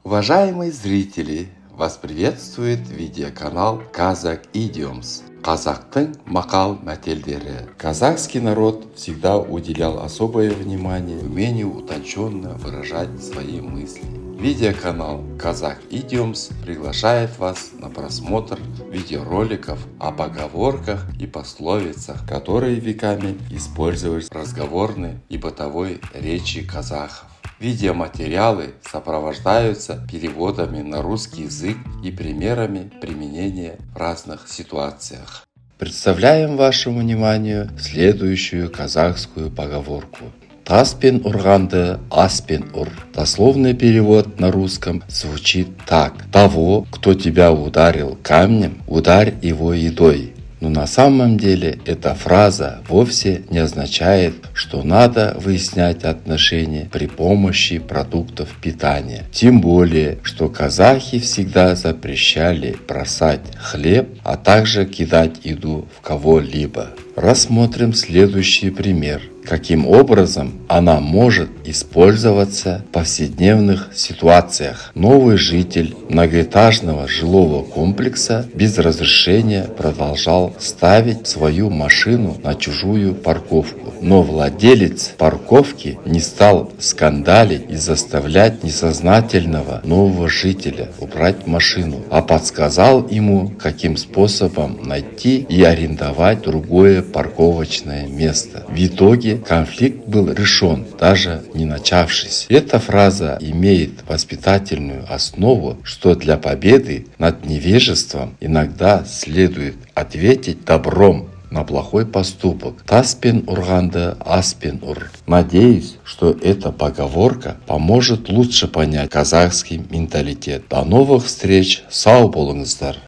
Уважаемые зрители, вас приветствует видеоканал Kazakh Idioms. Казахтың мақал мәтелдері. Казахский народ всегда уделял особое внимание умению утонченно выражать свои мысли. Видеоканал Kazakh Idioms приглашает вас на просмотр видеороликов о поговорках и пословицах, которые веками использовались в разговорной и бытовой речи казахов. Видеоматериалы сопровождаются переводами на русский язык и примерами применения в разных ситуациях. Представляем вашему вниманию следующую казахскую поговорку. Таспен урганды аспен ур. Дословный перевод на русском звучит так. Того, кто тебя ударил камнем, ударь его едой. Но на самом деле эта фраза вовсе не означает, что надо выяснять отношения при помощи продуктов питания. Тем более, что казахи всегда запрещали бросать хлеб, а также кидать еду в кого-либо. Рассмотрим следующий пример. Каким образом она может использоваться в повседневных ситуациях. Новый житель многоэтажного жилого комплекса без разрешения продолжал ставить свою машину на чужую парковку. Но владелец парковки не стал скандалить и заставлять несознательного нового жителя убрать машину, а подсказал ему, каким способом найти и арендовать другое парковочное место. В итоге конфликт был решен, даже не начавшись. Эта фраза имеет воспитательную основу, что для победы над невежеством иногда следует ответить добром на плохой поступок. Таспен урганды аспен ур. Надеюсь, что эта поговорка поможет лучше понять казахский менталитет. До новых встреч, сау болыңыздар!